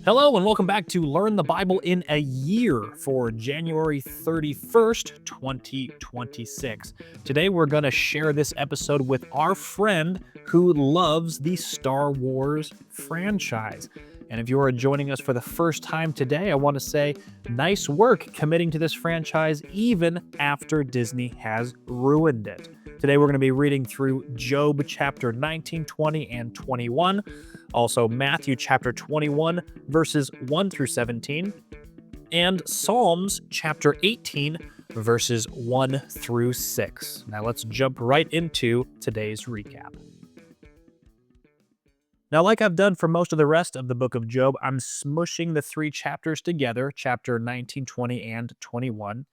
Hello, and welcome back to Learn the Bible in a Year for January 31st, 2026. Today, we're going to share this episode with our friend who loves the Star Wars franchise. And if you are joining us for the first time today, I want to say nice work committing to this franchise even after Disney has ruined it. Today, we're going to be reading through Job chapter 19, 20, and 21. Also, Matthew chapter 21, verses 1 through 17, and Psalms chapter 18, verses 1 through 6. Now let's jump right into today's recap. Now, like I've done for most of the rest of the book of Job, I'm smushing the three chapters together, chapter 19, 20, and 21.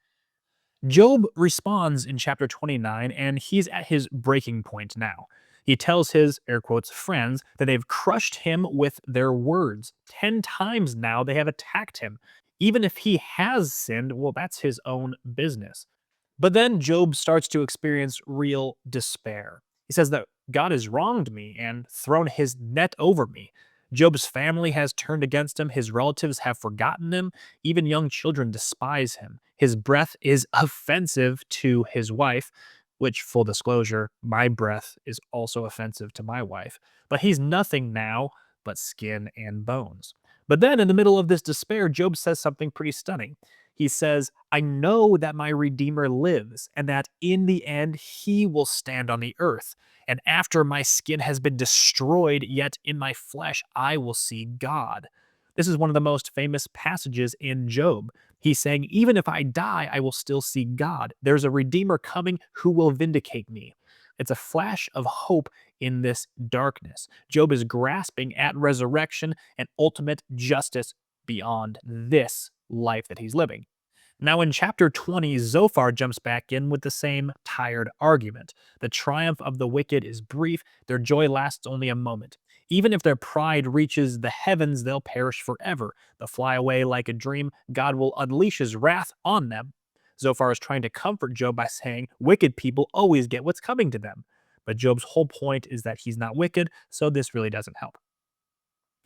Job responds in chapter 29, and he's at his breaking point now. He tells his, air quotes, friends that they've crushed him with their words. 10 times now they have attacked him. Even if he has sinned, well, that's his own business. But then Job starts to experience real despair. He says that God has wronged me and thrown his net over me. Job's family has turned against him. His relatives have forgotten him. Even young children despise him. His breath is offensive to his wife, which, full disclosure, my breath is also offensive to my wife. But he's nothing now but skin and bones. But then, in the middle of this despair, Job says something pretty stunning. He says, I know that my Redeemer lives, and that in the end he will stand on the earth. And after my skin has been destroyed, yet in my flesh I will see God. This is one of the most famous passages in Job. He's saying, even if I die, I will still see God. There's a Redeemer coming who will vindicate me. It's a flash of hope in this darkness. Job is grasping at resurrection and ultimate justice beyond this life that he's living. Now, in chapter 20, Zophar jumps back in with the same tired argument. The triumph of the wicked is brief, their joy lasts only a moment. Even if their pride reaches the heavens, they'll perish forever. They'll fly away like a dream. God will unleash his wrath on them. Zophar is trying to comfort Job by saying wicked people always get what's coming to them. But Job's whole point is that he's not wicked, so this really doesn't help.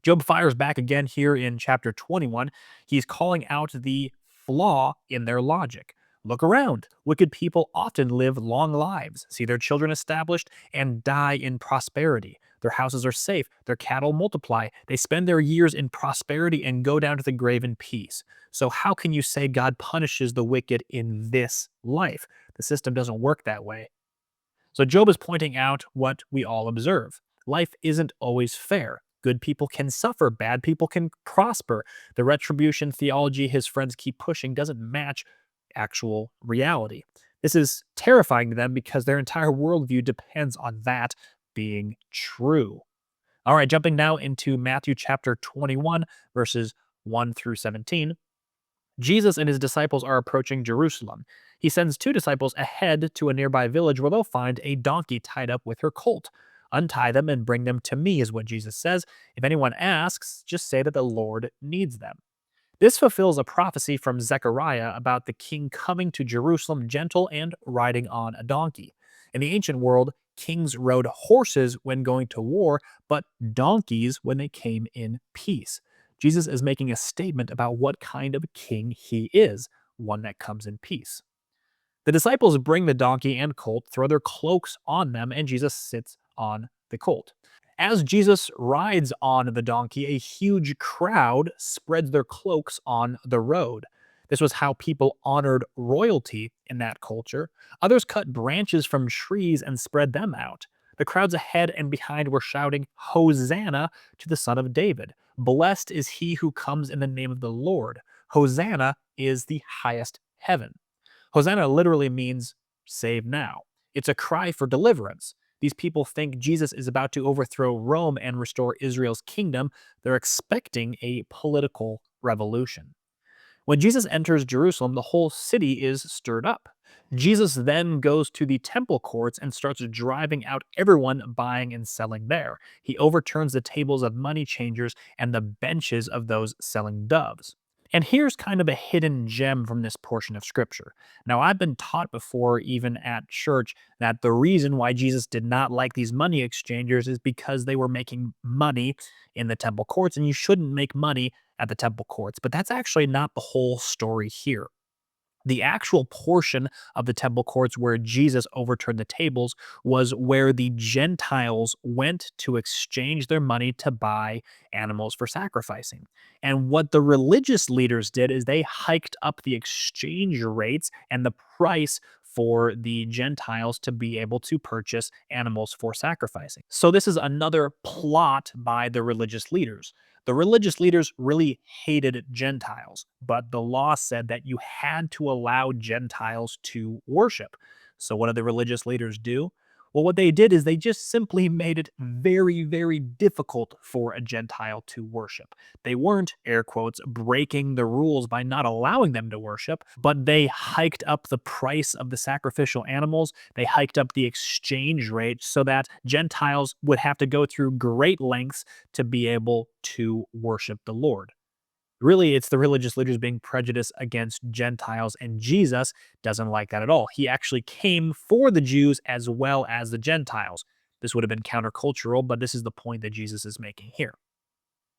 Job fires back again here in chapter 21. He's calling out the flaw in their logic. Look around. Wicked people often live long lives, see their children established, and die in prosperity. Their houses are safe, their cattle multiply, they spend their years in prosperity and go down to the grave in peace. So how can you say God punishes the wicked in this life? The system doesn't work that way. So Job is pointing out what we all observe. Life isn't always fair. Good people can suffer, bad people can prosper. The retribution theology his friends keep pushing doesn't match actual reality. This is terrifying to them because their entire worldview depends on that being true. All right, jumping now into Matthew chapter 21, verses 1 through 17. Jesus and his disciples are approaching Jerusalem. He sends two disciples ahead to a nearby village where they'll find a donkey tied up with her colt. Untie them and bring them to me, is what Jesus says. If anyone asks, just say that the Lord needs them. This fulfills a prophecy from Zechariah about the king coming to Jerusalem gentle and riding on a donkey. In the ancient world, kings rode horses when going to war, but donkeys when they came in peace. Jesus is making a statement about what kind of king he is, one that comes in peace. The disciples bring the donkey and colt, throw their cloaks on them, and Jesus sits on the colt. As Jesus rides on the donkey, a huge crowd spreads their cloaks on the road. This was how people honored royalty in that culture. Others cut branches from trees and spread them out. The crowds ahead and behind were shouting, Hosanna to the Son of David. Blessed is he who comes in the name of the Lord. Hosanna is the highest heaven. Hosanna literally means save now. It's a cry for deliverance. These people think Jesus is about to overthrow Rome and restore Israel's kingdom. They're expecting a political revolution. When Jesus enters Jerusalem, the whole city is stirred up. Jesus then goes to the temple courts and starts driving out everyone buying and selling there. He overturns the tables of money changers and the benches of those selling doves. And here's kind of a hidden gem from this portion of scripture. Now, I've been taught before, even at church, that the reason why Jesus did not like these money exchangers is because they were making money in the temple courts, and you shouldn't make money at the temple courts. But that's actually not the whole story here. The actual portion of the temple courts where Jesus overturned the tables was where the Gentiles went to exchange their money to buy animals for sacrificing. And what the religious leaders did is they hiked up the exchange rates and the price for the Gentiles to be able to purchase animals for sacrificing. So, this is another plot by the religious leaders. The religious leaders really hated Gentiles, but the law said that you had to allow Gentiles to worship. So, what did the religious leaders do? Well, what they did is they just simply made it very, very difficult for a Gentile to worship. They weren't, air quotes, breaking the rules by not allowing them to worship, but they hiked up the price of the sacrificial animals. They hiked up the exchange rate so that Gentiles would have to go through great lengths to be able to worship the Lord. Really, it's the religious leaders being prejudiced against Gentiles, and Jesus doesn't like that at all. He actually came for the Jews as well as the Gentiles. This would have been countercultural, but this is the point that Jesus is making here.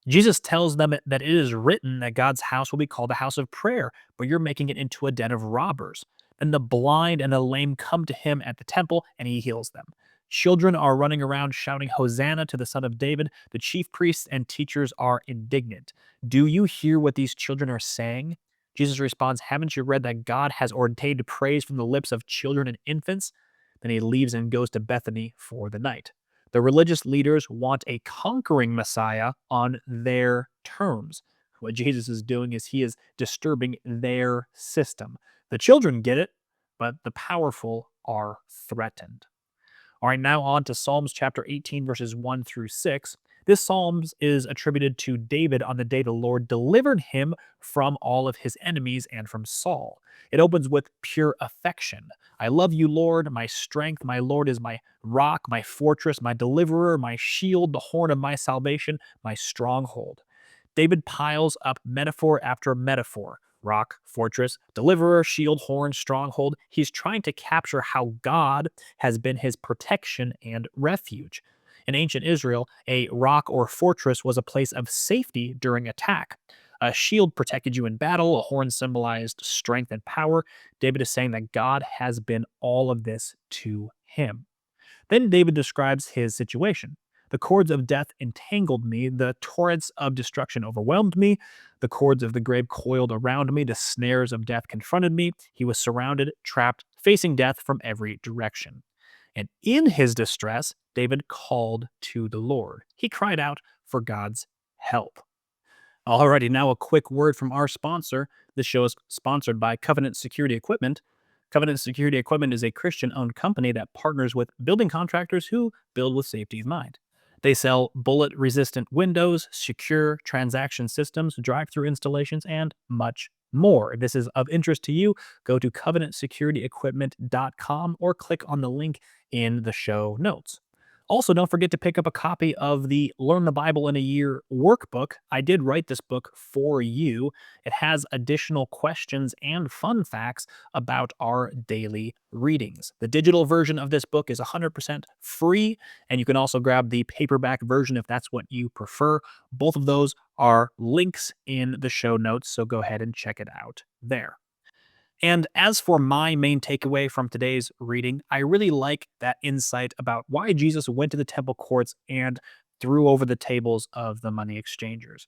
Jesus tells them that it is written that God's house will be called a house of prayer, but you're making it into a den of robbers. And the blind and the lame come to him at the temple, and he heals them. Children are running around shouting, Hosanna to the Son of David. The chief priests and teachers are indignant. Do you hear what these children are saying? Jesus responds, Haven't you read that God has ordained praise from the lips of children and infants? Then he leaves and goes to Bethany for the night. The religious leaders want a conquering Messiah on their terms. What Jesus is doing is he is disturbing their system. The children get it, but the powerful are threatened. All right, now on to Psalms chapter 18, verses 1 through 6. This Psalms is attributed to David on the day the Lord delivered him from all of his enemies and from Saul. It opens with pure affection. I love you, Lord, my strength. My Lord is my rock, my fortress, my deliverer, my shield, the horn of my salvation, my stronghold. David piles up metaphor after metaphor. Rock, fortress, deliverer, shield, horn, stronghold. He's trying to capture how God has been his protection and refuge. In ancient Israel, a rock or fortress was a place of safety during attack. A shield protected you in battle, a horn symbolized strength and power. David is saying that God has been all of this to him. Then David describes his situation. The cords of death entangled me, the torrents of destruction overwhelmed me, the cords of the grave coiled around me, the snares of death confronted me. He was surrounded, trapped, facing death from every direction. And in his distress, David called to the Lord. He cried out for God's help. Alrighty, now a quick word from our sponsor. This show is sponsored by Covenant Security Equipment. Covenant Security Equipment is a Christian owned company that partners with building contractors who build with safety in mind. They sell bullet resistant windows, secure transaction systems, drive through installations, and much more. If this is of interest to you, go to covenantsecurityequipment.com or click on the link in the show notes. Also, don't forget to pick up a copy of the Learn the Bible in a Year workbook. I did write this book for you. It has additional questions and fun facts about our daily readings. The digital version of this book is 100% free, and you can also grab the paperback version if that's what you prefer. Both of those are links in the show notes, so go ahead and check it out there. And as for my main takeaway from today's reading, I really like that insight about why Jesus went to the temple courts and threw over the tables of the money exchangers.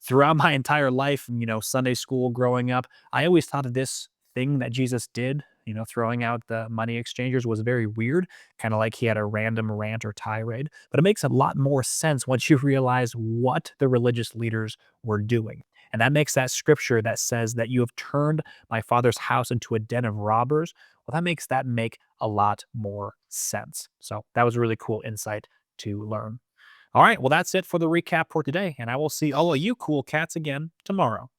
Throughout my entire life, Sunday school growing up, I always thought of this thing that Jesus did, throwing out the money exchangers was very weird, kind of like he had a random rant or tirade. But it makes a lot more sense once you realize what the religious leaders were doing. And that makes that scripture that says that you have turned my father's house into a den of robbers. Well, that makes that make a lot more sense. So that was a really cool insight to learn. All right, well, that's it for the recap for today, and I will see all of you cool cats again tomorrow.